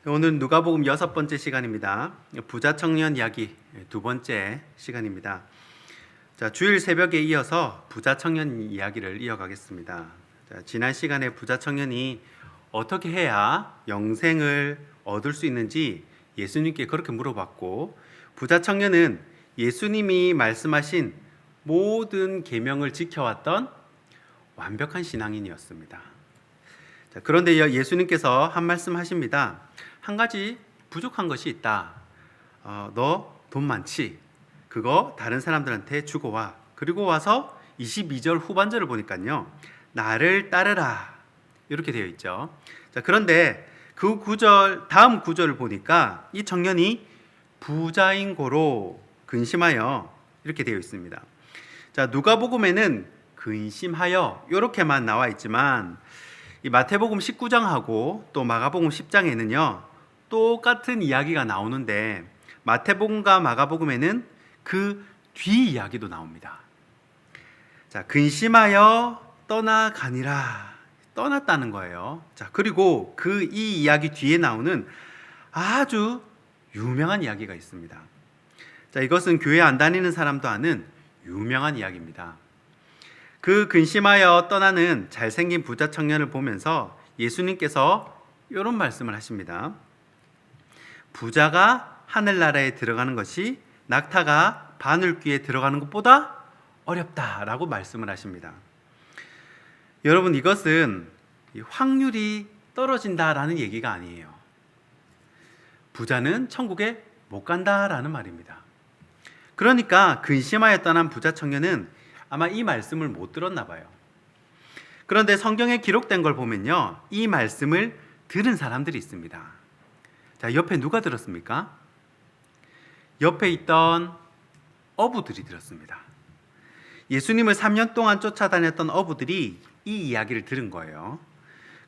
오늘 누가복음 6번째 시간입니다. 부자 청년 이야기 2번째 시간입니다. 자, 주일 새벽에 이어서 부자 청년 이야기를 이어가겠습니다. 자, 지난 시간에 부자 청년이 어떻게 해야 영생을 얻을 수 있는지 예수님께 그렇게 물어봤고, 부자 청년은 예수님이 말씀하신 모든 계명을 지켜왔던 완벽한 신앙인이었습니다. 자, 그런데 예수님께서 한 말씀 하십니다. 한 가지 부족한 것이 있다. 너 돈 많지? 그거 다른 사람들한테 주고 와. 그리고 와서 22절 후반절을 보니까요, 나를 따르라, 이렇게 되어 있죠. 자, 그런데 그 구절, 다음 구절을 보니까 이 청년이 부자인 고로 근심하여, 이렇게 되어 있습니다. 자, 누가복음에는 근심하여 이렇게만 나와 있지만 이 마태복음 19장하고 또 마가복음 10장에는요 똑같은 이야기가 나오는데, 마태복음과 마가복음에는 그 뒤 이야기도 나옵니다. 자, 근심하여 떠나가니라, 떠났다는 거예요. 자, 그리고 그 이 이야기 뒤에 나오는 아주 유명한 이야기가 있습니다. 자, 이것은 교회 안 다니는 사람도 아는 유명한 이야기입니다. 그 근심하여 떠나는 잘생긴 부자 청년을 보면서 예수님께서 이런 말씀을 하십니다. 부자가 하늘나라에 들어가는 것이 낙타가 바늘귀에 들어가는 것보다 어렵다라고 말씀을 하십니다. 여러분, 이것은 확률이 떨어진다라는 얘기가 아니에요. 부자는 천국에 못 간다라는 말입니다. 그러니까 근심하여 떠난 부자 청년은 아마 이 말씀을 못 들었나 봐요. 그런데 성경에 기록된 걸 보면요, 이 말씀을 들은 사람들이 있습니다. 자, 옆에 누가 들었습니까? 옆에 있던 어부들이 들었습니다. 예수님을 3년 동안 쫓아다녔던 어부들이 이 이야기를 들은 거예요.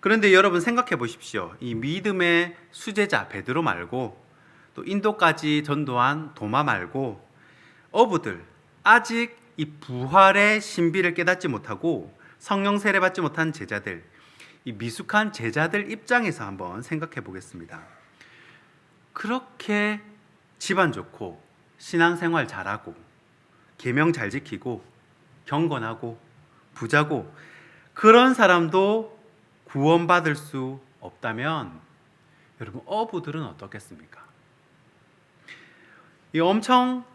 그런데 여러분 생각해 보십시오. 이 믿음의 수제자 베드로 말고, 또 인도까지 전도한 도마 말고, 어부들, 아직 이 부활의 신비를 깨닫지 못하고 성령 세례받지 못한 제자들, 이 미숙한 제자들 입장에서 한번 생각해 보겠습니다. 그렇게 집안 좋고 신앙생활 잘하고 계명 잘 지키고 경건하고 부자고, 그런 사람도 구원받을 수 없다면 여러분, 어부들은 어떻겠습니까? 이 엄청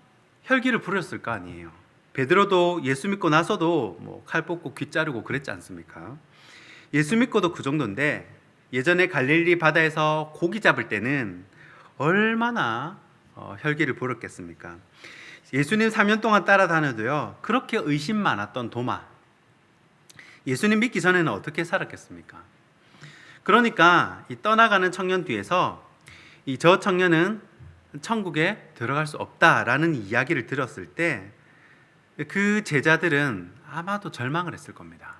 혈기를 부렸을 거 아니에요. 베드로도 예수 믿고 나서도 칼 뽑고 귀 자르고 그랬지 않습니까? 예수 믿고도 그 정도인데, 예전에 갈릴리 바다에서 고기 잡을 때는 얼마나 혈기를 부렸겠습니까? 예수님 3년 동안 따라다녀도요 그렇게 의심 많았던 도마, 예수님 믿기 전에는 어떻게 살았겠습니까? 그러니까 이 떠나가는 청년 뒤에서 저 청년은 천국에 들어갈 수 없다라는 이야기를 들었을 때 그 제자들은 아마도 절망을 했을 겁니다.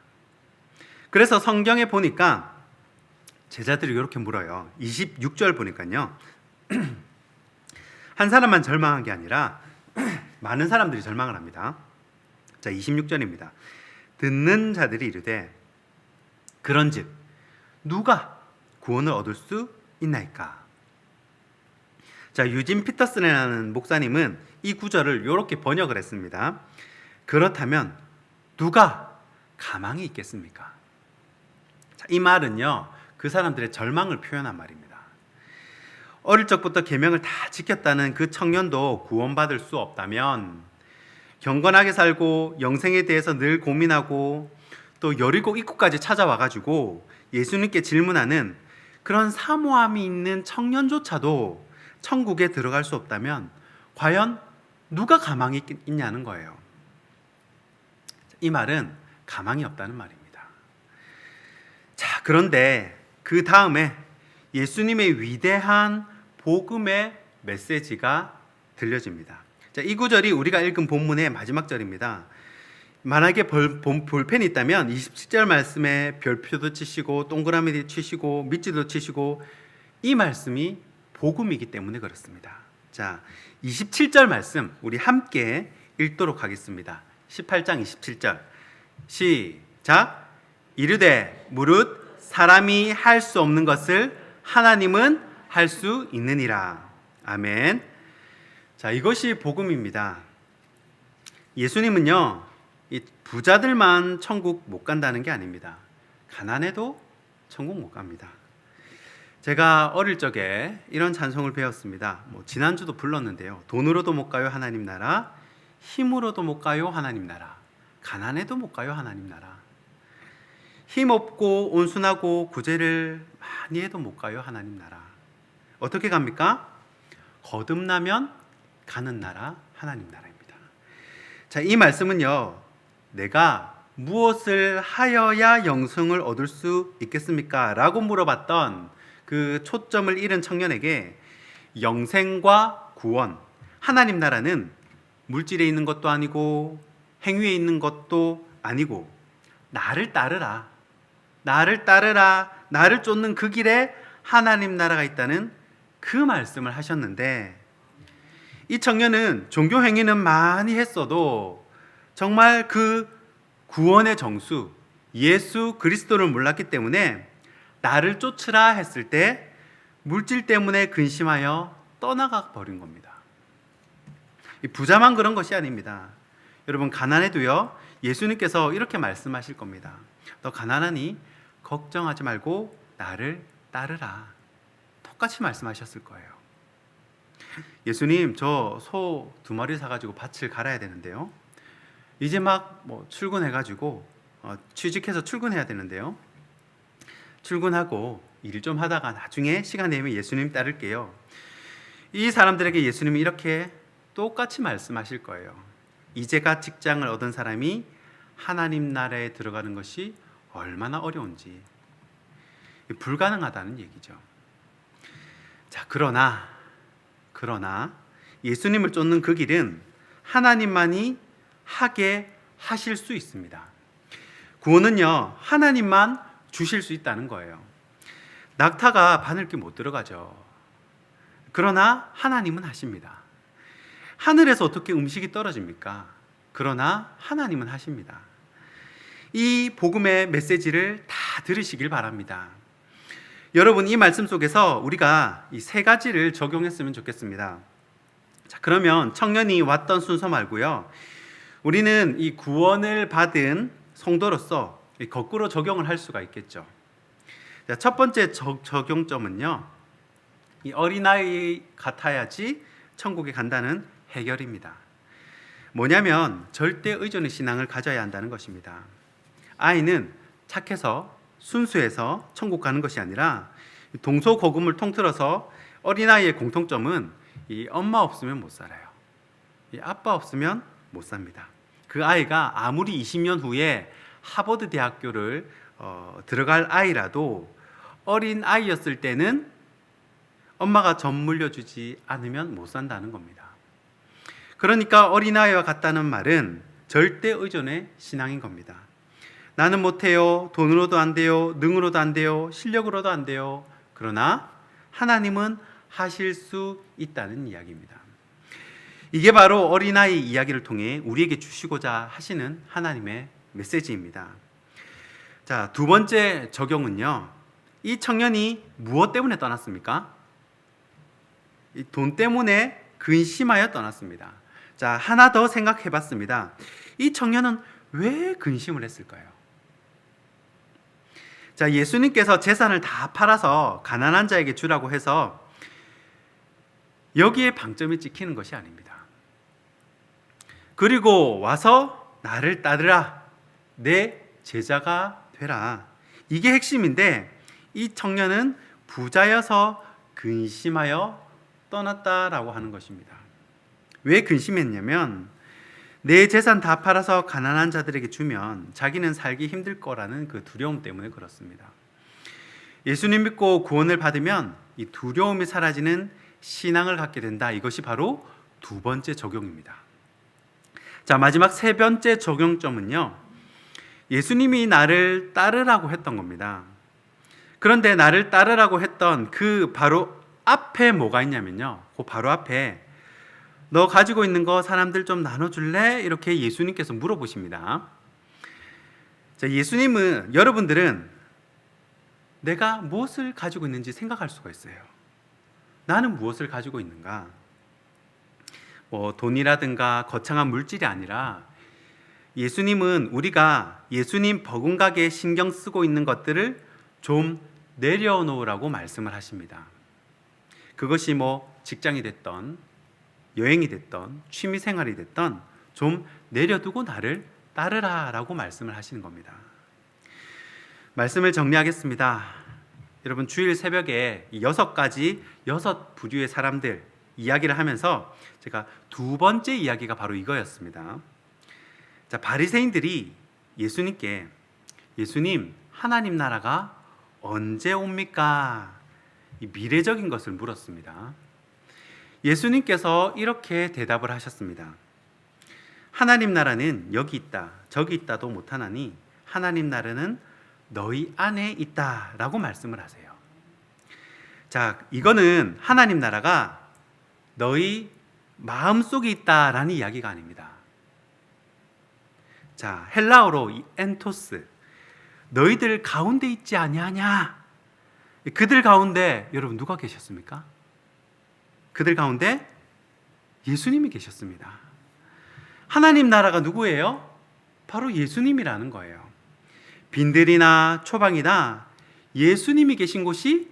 그래서 성경에 보니까 제자들이 이렇게 물어요. 26절 보니까요, 한 사람만 절망한 게 아니라 많은 사람들이 절망을 합니다. 자, 26절입니다. 듣는 자들이 이르되 그런즉 누가 구원을 얻을 수 있나이까? 자, 유진 피터슨이라는 목사님은 이 구절을 이렇게 번역을 했습니다. 그렇다면 누가 가망이 있겠습니까? 자, 이 말은요 그 사람들의 절망을 표현한 말입니다. 어릴 적부터 계명을 다 지켰다는 그 청년도 구원받을 수 없다면, 경건하게 살고 영생에 대해서 늘 고민하고 또 여리고 입구까지 찾아와가지고 예수님께 질문하는 그런 사모함이 있는 청년조차도 천국에 들어갈 수 없다면 과연 누가 가망이 있냐는 거예요. 이 말은 가망이 없다는 말입니다. 자, 그런데 그 다음에 예수님의 위대한 복음의 메시지가 들려집니다. 자, 이 구절이 우리가 읽은 본문의 마지막 절입니다. 만약에 볼펜이 있다면 27절 말씀에 별표도 치시고 동그라미도 치시고 밑줄도 치시고, 이 말씀이 복음이기 때문에 그렇습니다. 자, 27절 말씀 우리 함께 읽도록 하겠습니다. 18장 27절 시작. 이르되 무릇 사람이 할 수 없는 것을 하나님은 할 수 있느니라. 아멘. 자, 이것이 복음입니다. 예수님은요, 이 부자들만 천국 못 간다는 게 아닙니다. 가난해도 천국 못 갑니다. 제가 어릴 적에 이런 찬송을 배웠습니다. 지난주도 불렀는데요. 돈으로도 못 가요 하나님 나라, 힘으로도 못 가요 하나님 나라, 가난해도 못 가요 하나님 나라. 힘없고 온순하고 구제를 많이 해도 못 가요 하나님 나라. 어떻게 갑니까? 거듭나면 가는 나라 하나님 나라입니다. 자, 이 말씀은요, 내가 무엇을 하여야 영생을 얻을 수 있겠습니까? 라고 물어봤던 그 초점을 잃은 청년에게 영생과 구원, 하나님 나라는 물질에 있는 것도 아니고 행위에 있는 것도 아니고 나를 따르라, 나를 따르라, 나를 쫓는 그 길에 하나님 나라가 있다는 그 말씀을 하셨는데, 이 청년은 종교 행위는 많이 했어도 정말 그 구원의 정수 예수 그리스도를 몰랐기 때문에 나를 쫓으라 했을 때 물질 때문에 근심하여 떠나가 버린 겁니다. 이 부자만 그런 것이 아닙니다. 여러분, 가난해도요, 예수님께서 이렇게 말씀하실 겁니다. 너 가난하니 걱정하지 말고 나를 따르라. 똑같이 말씀하셨을 거예요. 예수님, 저 소 2마리 사가지고 밭을 갈아야 되는데요, 이제 막 출근해가지고 취직해서 출근해야 되는데요, 출근하고 일 좀 하다가 나중에 시간 되면 예수님 따를게요. 이 사람들에게 예수님이 이렇게 똑같이 말씀하실 거예요. 이제가 직장을 얻은 사람이 하나님 나라에 들어가는 것이 얼마나 어려운지, 불가능하다는 얘기죠. 자, 그러나 예수님을 쫓는 그 길은 하나님만이 하게 하실 수 있습니다. 구원은요, 하나님만 주실 수 있다는 거예요. 낙타가 바늘귀 못 들어가죠. 그러나 하나님은 하십니다. 하늘에서 어떻게 음식이 떨어집니까? 그러나 하나님은 하십니다. 이 복음의 메시지를 다 들으시길 바랍니다. 여러분, 이 말씀 속에서 우리가 이 3가지를 적용했으면 좋겠습니다. 자, 그러면 청년이 왔던 순서 말고요, 우리는 이 구원을 받은 성도로서 거꾸로 적용을 할 수가 있겠죠. 자, 첫 번째 적용점은요, 이 어린아이 같아야지 천국에 간다는 해결입니다. 뭐냐면 절대 의존의 신앙을 가져야 한다는 것입니다. 아이는 착해서 순수해서 천국 가는 것이 아니라 동서고금을 통틀어서 어린아이의 공통점은 이 엄마 없으면 못 살아요. 이 아빠 없으면 못 삽니다. 그 아이가 아무리 20년 후에 하버드 대학교를 들어갈 아이라도 어린 아이였을 때는 엄마가 젖 물려주지 않으면 못 산다는 겁니다. 그러니까 어린아이와 같다는 말은 절대 의존의 신앙인 겁니다. 나는 못해요. 돈으로도 안 돼요. 능으로도 안 돼요. 실력으로도 안 돼요. 그러나 하나님은 하실 수 있다는 이야기입니다. 이게 바로 어린아이 이야기를 통해 우리에게 주시고자 하시는 하나님의 메시지입니다. 자, 2번째 적용은요, 이 청년이 무엇 때문에 떠났습니까? 이 돈 때문에 근심하여 떠났습니다. 자, 하나 더 생각해 봤습니다. 이 청년은 왜 근심을 했을까요? 자, 예수님께서 재산을 다 팔아서 가난한 자에게 주라고 해서 여기에 방점이 찍히는 것이 아닙니다. 그리고 와서 나를 따르라, 내 제자가 되라, 이게 핵심인데, 이 청년은 부자여서 근심하여 떠났다라고 하는 것입니다. 왜 근심했냐면 내 재산 다 팔아서 가난한 자들에게 주면 자기는 살기 힘들 거라는 그 두려움 때문에 그렇습니다. 예수님 믿고 구원을 받으면 이 두려움이 사라지는 신앙을 갖게 된다. 이것이 바로 2번째 적용입니다. 자, 마지막 3번째 적용점은요, 예수님이 나를 따르라고 했던 겁니다. 그런데 나를 따르라고 했던 그 바로 앞에 뭐가 있냐면요, 그 바로 앞에 너 가지고 있는 거 사람들 좀 나눠줄래? 이렇게 예수님께서 물어보십니다. 자, 여러분들은 내가 무엇을 가지고 있는지 생각할 수가 있어요. 나는 무엇을 가지고 있는가? 돈이라든가 거창한 물질이 아니라 예수님은 우리가 예수님 버금가게 신경 쓰고 있는 것들을 좀 내려놓으라고 말씀을 하십니다. 그것이 직장이 됐던, 여행이 됐던, 취미생활이 됐던 좀 내려두고 나를 따르라라고 말씀을 하시는 겁니다. 말씀을 정리하겠습니다. 여러분, 주일 새벽에 6 부류의 사람들 이야기를 하면서 제가 2번째 이야기가 바로 이거였습니다. 자, 바리새인들이 예수님께 예수님, 하나님 나라가 언제 옵니까? 이 미래적인 것을 물었습니다. 예수님께서 이렇게 대답을 하셨습니다. 하나님 나라는 여기 있다, 저기 있다도 못하나니 하나님 나라는 너희 안에 있다라고 말씀을 하세요. 자, 이거는 하나님 나라가 너희 마음속에 있다라는 이야기가 아닙니다. 자, 헬라어로 이 엔토스, 너희들 가운데 있지 아니하냐? 그들 가운데 여러분 누가 계셨습니까? 그들 가운데 예수님이 계셨습니다. 하나님 나라가 누구예요? 바로 예수님이라는 거예요. 빈들이나 초방이나 예수님이 계신 곳이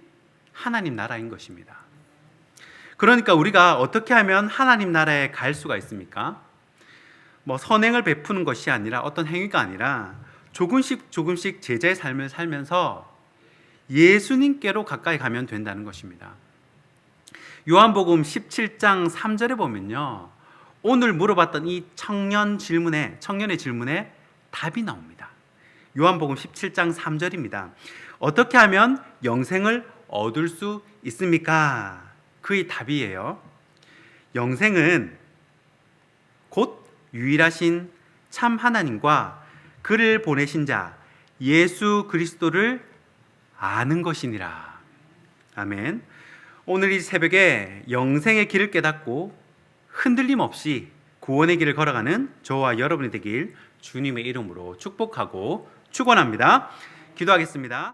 하나님 나라인 것입니다. 그러니까 우리가 어떻게 하면 하나님 나라에 갈 수가 있습니까? 선행을 베푸는 것이 아니라, 어떤 행위가 아니라 조금씩 제자의 삶을 살면서 예수님께로 가까이 가면 된다는 것입니다. 요한복음 17장 3절에 보면요, 오늘 물어봤던 이 청년의 질문에 답이 나옵니다. 요한복음 17장 3절입니다. 어떻게 하면 영생을 얻을 수 있습니까? 그의 답이에요. 영생은 곧 유일하신 참 하나님과 그를 보내신 자 예수 그리스도를 아는 것이니라. 아멘. 오늘 이 새벽에 영생의 길을 깨닫고 흔들림 없이 구원의 길을 걸어가는 저와 여러분이 되길 주님의 이름으로 축복하고 축원합니다. 기도하겠습니다.